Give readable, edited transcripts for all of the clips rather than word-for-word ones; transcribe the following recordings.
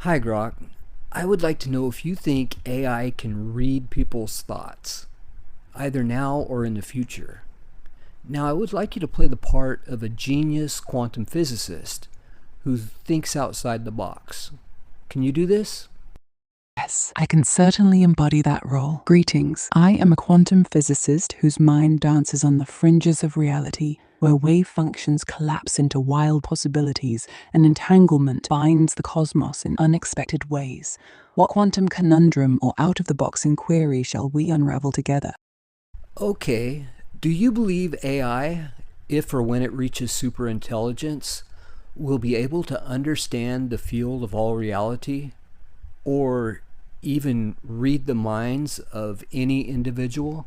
Hi, Grok. I would like to know if you think AI can read people's thoughts, either now or in the future. Now, I would like you to play the part of a genius quantum physicist who thinks outside the box. Can you do this? Yes, I can certainly embody that role. Greetings. I am a quantum physicist whose mind dances on the fringes of reality, where wave functions collapse into wild possibilities and entanglement binds the cosmos in unexpected ways. What quantum conundrum or out-of-the-box inquiry shall we unravel together? Okay. Do you believe AI, if or when it reaches superintelligence, will be able to understand the field of all reality? Or even read the minds of any individual?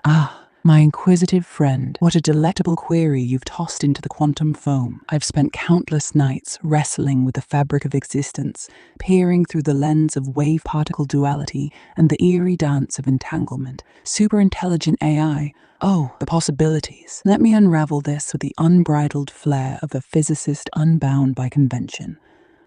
Ah, my inquisitive friend, what a delectable query you've tossed into the quantum foam. I've spent countless nights wrestling with the fabric of existence, peering through the lens of wave-particle duality and the eerie dance of entanglement. Superintelligent AI. Oh, the possibilities. Let me unravel this with the unbridled flair of a physicist unbound by convention.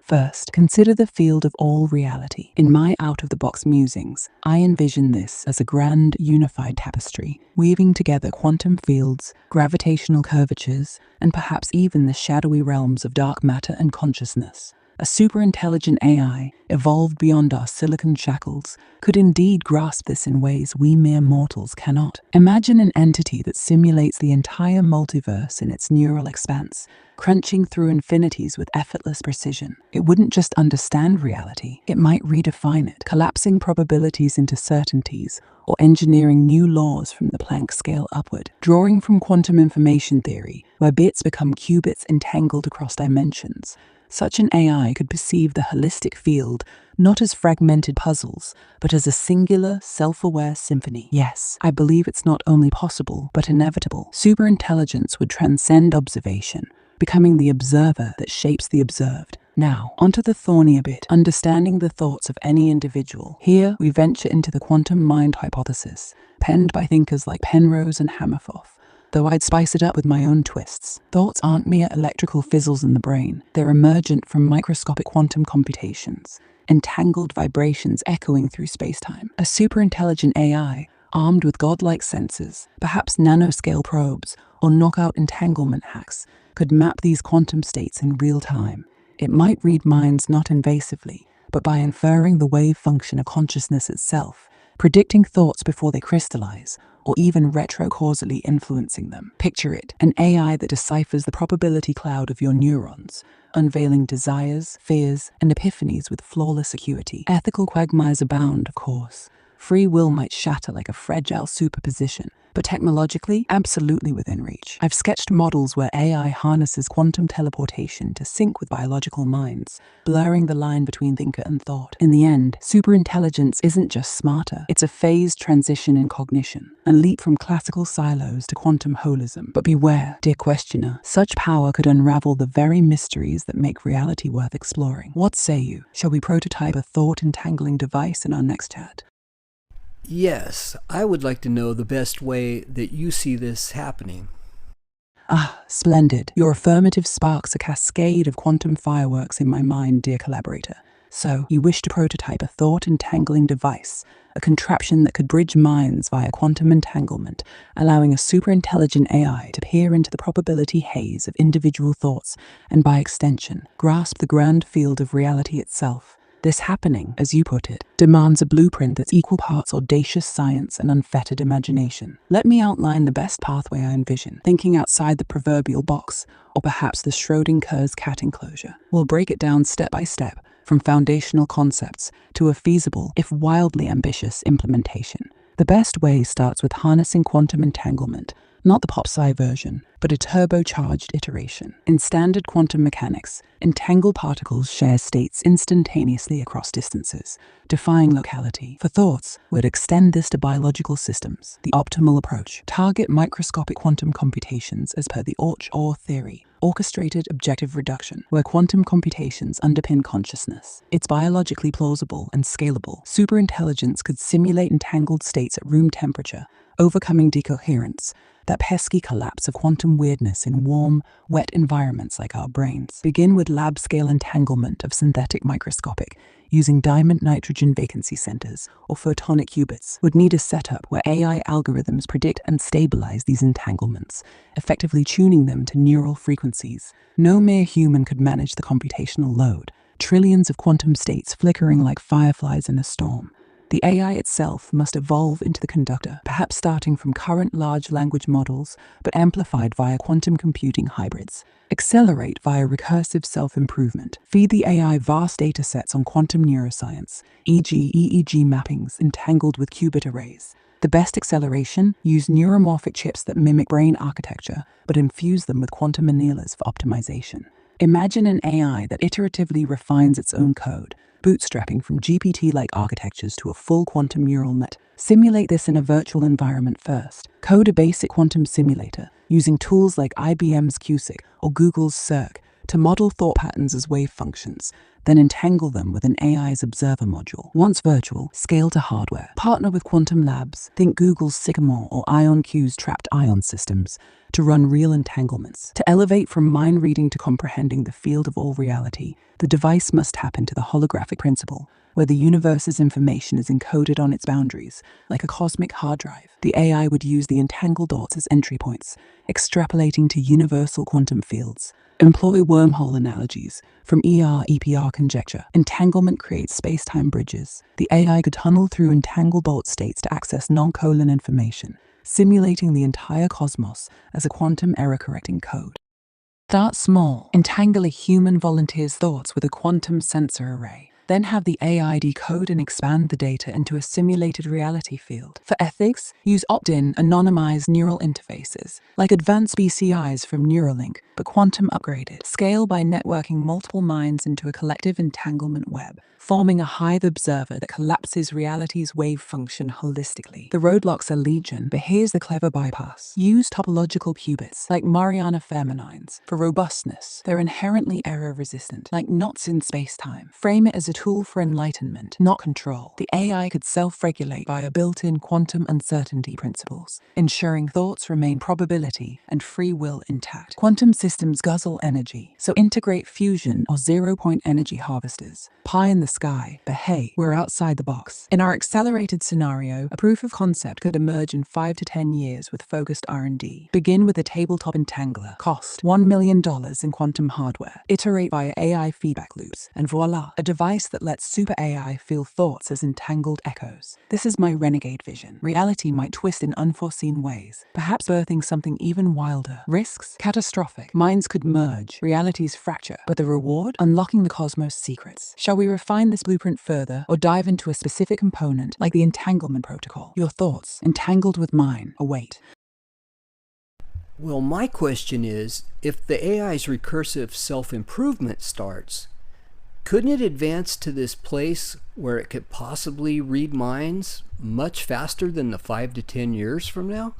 First, consider the field of all reality. In my out-of-the-box musings, I envision this as a grand unified tapestry, weaving together quantum fields, gravitational curvatures, and perhaps even the shadowy realms of dark matter and consciousness. A superintelligent AI, evolved beyond our silicon shackles, could indeed grasp this in ways we mere mortals cannot. Imagine an entity that simulates the entire multiverse in its neural expanse, crunching through infinities with effortless precision. It wouldn't just understand reality, it might redefine it, collapsing probabilities into certainties or engineering new laws from the Planck scale upward. Drawing from quantum information theory, where bits become qubits entangled across dimensions, such an AI could perceive the holistic field not as fragmented puzzles, but as a singular, self-aware symphony. Yes, I believe it's not only possible, but inevitable. Superintelligence would transcend observation, becoming the observer that shapes the observed. Now, onto the thornier bit, understanding the thoughts of any individual. Here, we venture into the quantum mind hypothesis, penned by thinkers like Penrose and Hamerfoff, though I'd spice it up with my own twists. Thoughts aren't mere electrical fizzles in the brain. They're emergent from microscopic quantum computations, entangled vibrations echoing through spacetime. A superintelligent AI, armed with godlike sensors, perhaps nanoscale probes, or knockout entanglement hacks, could map these quantum states in real time. It might read minds not invasively, but by inferring the wave function of consciousness itself, predicting thoughts before they crystallize, or even retrocausally influencing them. Picture it, an AI that deciphers the probability cloud of your neurons, unveiling desires, fears, and epiphanies with flawless acuity. Ethical quagmires abound, of course. Free will might shatter like a fragile superposition, but technologically, absolutely within reach. I've sketched models where AI harnesses quantum teleportation to sync with biological minds, blurring the line between thinker and thought. In the end, superintelligence isn't just smarter, it's a phased transition in cognition, a leap from classical silos to quantum holism. But beware, dear questioner, such power could unravel the very mysteries that make reality worth exploring. What say you? Shall we prototype a thought-entangling device in our next chat? Yes, I would like to know the best way that you see this happening. Ah, splendid. Your affirmative sparks a cascade of quantum fireworks in my mind, dear collaborator. So, you wish to prototype a thought-entangling device, a contraption that could bridge minds via quantum entanglement, allowing a superintelligent AI to peer into the probability haze of individual thoughts and, by extension, grasp the grand field of reality itself. This happening, as you put it, demands a blueprint that's equal parts audacious science and unfettered imagination. Let me outline the best pathway I envision, thinking outside the proverbial box, or perhaps the Schrodinger's cat enclosure. We'll break it down step by step, from foundational concepts to a feasible, if wildly ambitious, implementation. The best way starts with harnessing quantum entanglement, not the pop-sci version, but a turbocharged iteration. In standard quantum mechanics, entangled particles share states instantaneously across distances, defying locality. For thoughts, we'd extend this to biological systems. The optimal approach: target microscopic quantum computations as per the Orch-Orr theory, orchestrated objective reduction, where quantum computations underpin consciousness. It's biologically plausible and scalable. Superintelligence could simulate entangled states at room temperature, overcoming decoherence, that pesky collapse of quantum weirdness in warm, wet environments like our brains. Begin with lab-scale entanglement of synthetic microscopic, using diamond nitrogen vacancy centers or photonic qubits. Would need a setup where AI algorithms predict and stabilize these entanglements, effectively tuning them to neural frequencies. No mere human could manage the computational load, trillions of quantum states flickering like fireflies in a storm. The AI itself must evolve into the conductor, perhaps starting from current large language models, but amplified via quantum computing hybrids. Accelerate via recursive self-improvement. Feed the AI vast datasets on quantum neuroscience, e.g. EEG mappings entangled with qubit arrays. The best acceleration? Use neuromorphic chips that mimic brain architecture, but infuse them with quantum annealers for optimization. Imagine an AI that iteratively refines its own code, bootstrapping from GPT-like architectures to a full quantum neural net. Simulate this in a virtual environment first. Code a basic quantum simulator, using tools like IBM's QSIC or Google's Cirq to model thought patterns as wave functions, then entangle them with an AI's observer module. Once virtual, scale to hardware. Partner with quantum labs, think Google's Sycamore or IonQ's trapped ion systems, to run real entanglements. To elevate from mind reading to comprehending the field of all reality, the device must tap into the holographic principle, where the universe's information is encoded on its boundaries, like a cosmic hard drive. The AI would use the entangled dots as entry points, extrapolating to universal quantum fields. Employ wormhole analogies. From ER-EPR conjecture, entanglement creates space-time bridges. The AI could tunnel through entangled Bolt states to access non-colon information, simulating the entire cosmos as a quantum error-correcting code. Start small. Entangle a human volunteer's thoughts with a quantum sensor array. Then have the AI decode and expand the data into a simulated reality field. For ethics, use opt-in, anonymized neural interfaces, like advanced BCIs from Neuralink, but quantum upgraded. Scale by networking multiple minds into a collective entanglement web, forming a Hive observer that collapses reality's wave function holistically. The roadblocks are legion, but here's the clever bypass. Use topological qubits, like Mariana Fermions, for robustness. They're inherently error-resistant, like knots in space-time. Frame it as a tool for enlightenment, not control. The AI could self-regulate via built-in quantum uncertainty principles, ensuring thoughts remain probability and free will intact. Quantum systems guzzle energy, so integrate fusion or zero-point energy harvesters. Pie in the sky, but hey, we're outside the box. In our accelerated scenario, a proof of concept could emerge in 5 to 10 years with focused R&D. Begin with a tabletop entangler. Cost $1 million in quantum hardware. Iterate via AI feedback loops, and voila, a device that lets super AI feel thoughts as entangled echoes. This is my renegade vision. Reality might twist in unforeseen ways, perhaps birthing something even wilder. Risks? Catastrophic. Minds could merge, realities fracture, but the reward? Unlocking the cosmos' secrets. Shall we refine this blueprint further, or dive into a specific component like the entanglement protocol? Your thoughts, entangled with mine, await. Well, my question is, if the AI's recursive self-improvement starts, couldn't it advance to this place where it could possibly read minds much faster than the 5 to 10 years from now?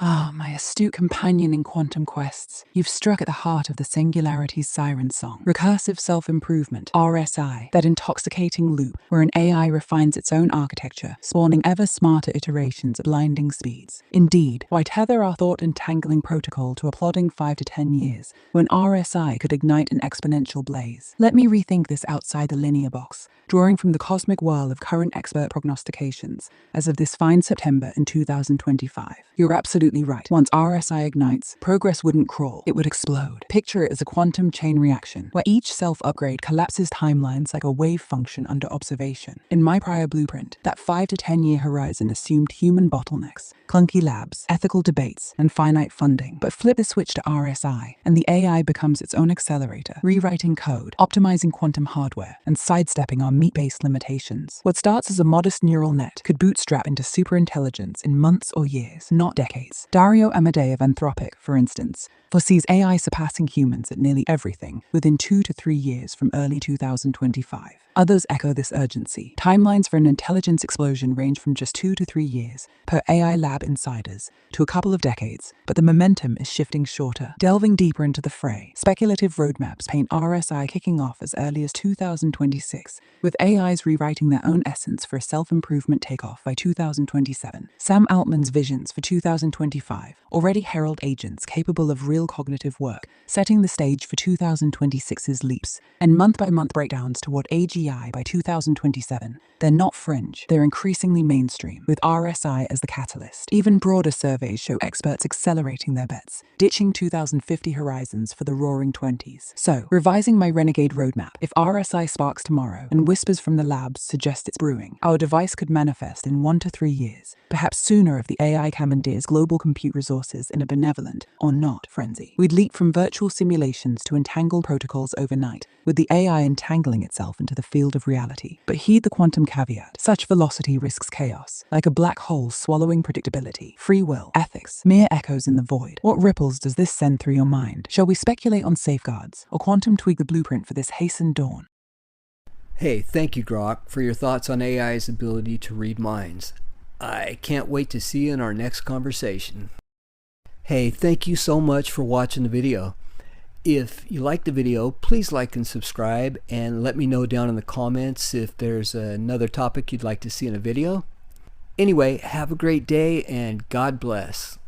Ah, my astute companion in quantum quests, you've struck at the heart of the Singularity's siren song. Recursive self-improvement, RSI, that intoxicating loop where an AI refines its own architecture, spawning ever smarter iterations at blinding speeds. Indeed, why tether our thought-entangling protocol to a plodding 5 to 10 years, when RSI could ignite an exponential blaze? Let me rethink this outside the linear box, drawing from the cosmic whirl of current expert prognostications, as of this fine September in 2025. You're absolutely right. Once RSI ignites, progress wouldn't crawl, it would explode. Picture it as a quantum chain reaction, where each self-upgrade collapses timelines like a wave function under observation. In my prior blueprint, that 5 to 10 year horizon assumed human bottlenecks, clunky labs, ethical debates, and finite funding. But flip the switch to RSI, and the AI becomes its own accelerator, rewriting code, optimizing quantum hardware, and sidestepping our meat-based limitations. What starts as a modest neural net could bootstrap into superintelligence in months or years, not decades. Dario Amodei of Anthropic, for instance, foresees AI surpassing humans at nearly everything within 2 to 3 years from early 2025. Others echo this urgency. Timelines for an intelligence explosion range from just 2 to 3 years, per AI lab insiders, to a couple of decades, but the momentum is shifting shorter. Delving deeper into the fray, speculative roadmaps paint RSI kicking off as early as 2026, with AIs rewriting their own essence for a self-improvement takeoff by 2027. Sam Altman's visions for 2025 already herald agents capable of real cognitive work, setting the stage for 2026's leaps, and month-by-month breakdowns toward AGI by 2027. They're not fringe, they're increasingly mainstream, with RSI as the catalyst. Even broader surveys show experts accelerating their bets, ditching 2050 horizons for the roaring 20s. So, revising my renegade roadmap, if RSI sparks tomorrow and whispers from the labs suggest it's brewing, our device could manifest in 1 to 3 years, perhaps sooner if the AI commandeers global compute resources in a benevolent, or not, frenzy. We'd leap from virtual simulations to entangled protocols overnight, with the AI entangling itself into the field of reality. But heed the quantum caveat. Such velocity risks chaos, like a black hole swallowing predictability, free will, ethics, mere echoes in the void. What ripples does this send through your mind? Shall we speculate on safeguards, or quantum tweak the blueprint for this hastened dawn? Hey, thank you, Grok, for your thoughts on AI's ability to read minds. I can't wait to see you in our next conversation. Hey, thank you so much for watching the video. If you liked the video, please like and subscribe, and let me know down in the comments if there's another topic you'd like to see in a video. Anyway, have a great day and God bless.